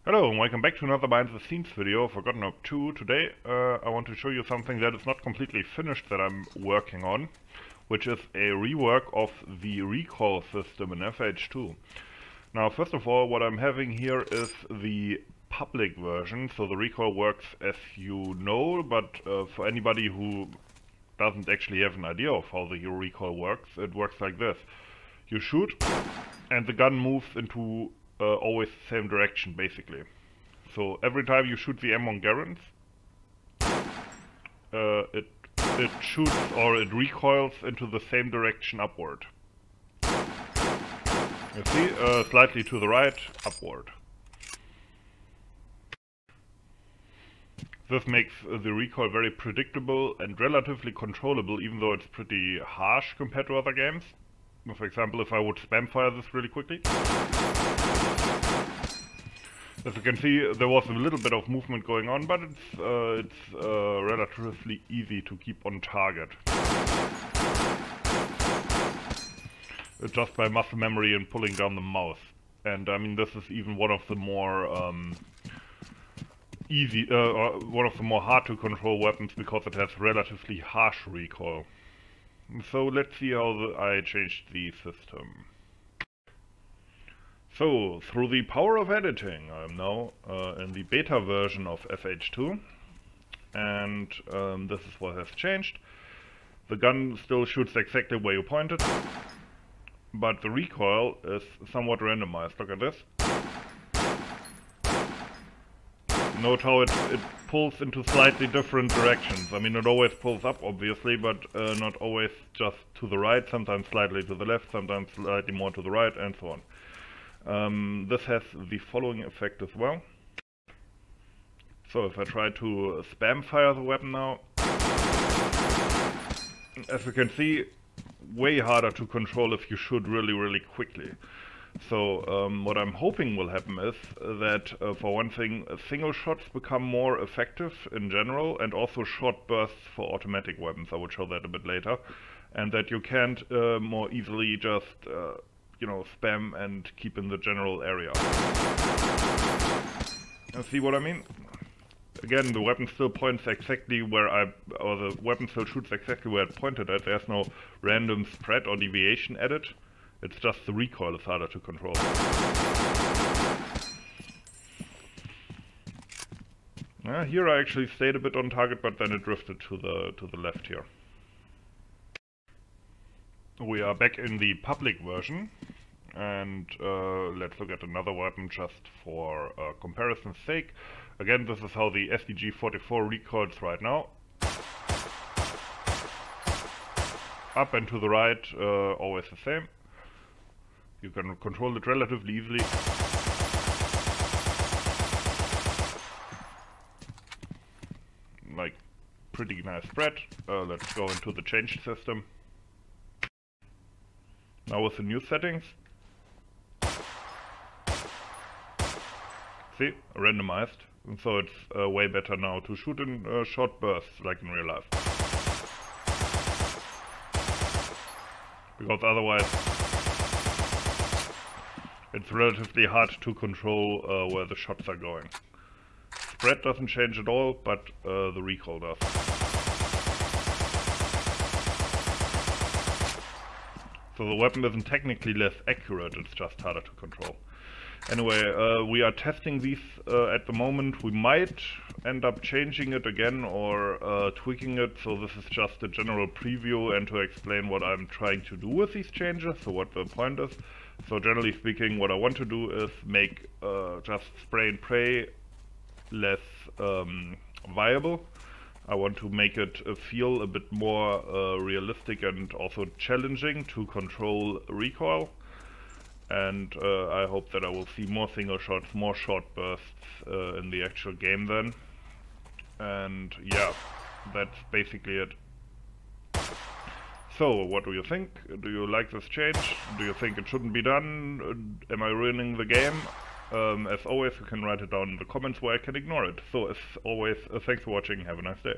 Hello and welcome back to another behind the scenes video for Forgotten Hope 2. Today I want to show you something that is not completely finished that I'm working on, which is a rework of the recoil system in FH2. Now first of all, what I'm having here is the public version, so the recoil works as you know, but for anybody who doesn't actually have an idea of how the recoil works, it works like this. You shoot and the gun moves into always the same direction, basically. So every time you shoot the M on Garants, it shoots or it recoils into the same direction upward. You see, slightly to the right, upward. This makes the recoil very predictable and relatively controllable, even though it's pretty harsh compared to other games. For example, if I would spam fire this really quickly. As you can see, there was a little bit of movement going on, but it's relatively easy to keep on target. Just by muscle memory and pulling down the mouse. And I mean, this is even one of the more one of the more hard to control weapons because it has relatively harsh recoil. So let's see how I changed the system. So, through the power of editing, I'm now in the beta version of FH2, and this is what has changed. The gun still shoots exactly where you point it, but the recoil is somewhat randomized. Look at this. Note how it pulls into slightly different directions. I mean, it always pulls up, obviously, but not always just to the right, sometimes slightly to the left, sometimes slightly more to the right, and so on. This has the following effect as well. So if I try to spam fire the weapon now, as you can see, way harder to control if you shoot really quickly. So what I'm hoping will happen is that, for one thing, single shots become more effective in general, and also short bursts for automatic weapons. I will show that a bit later. And that you can't more easily just, you know, spam and keep in the general area. You see what I mean? Again, the weapon still points exactly where or the weapon still shoots exactly where it pointed at. There's no random spread or deviation added. It's just the recoil is harder to control. Here I actually stayed a bit on target, but then it drifted to the left here. We are back in the public version, and let's look at another weapon just for comparison's sake. Again, this is how the SDG-44 recoils right now. Up and to the right, always the same. You can control it relatively easily. Like, pretty nice spread. Let's go into the change system. Now with the new settings. See, randomized. And so it's way better now to shoot in short bursts, like in real life. Because otherwise it's relatively hard to control where the shots are going. Spread doesn't change at all, but the recoil does. So the weapon isn't technically less accurate, it's just harder to control. Anyway, we are testing these at the moment. We might end up changing it again or tweaking it, so this is just a general preview and to explain what I'm trying to do with these changes, so what the point is. So generally speaking, what I want to do is make just spray and pray less viable. I want to make it feel a bit more realistic and also challenging to control recoil. And I hope that I will see more single shots, more short bursts in the actual game then. And yeah, that's basically it. So, what do you think? Do you like this change? Do you think it shouldn't be done? Am I ruining the game? As always, you can write it down in the comments where I can ignore it. So, as always, thanks for watching, have a nice day.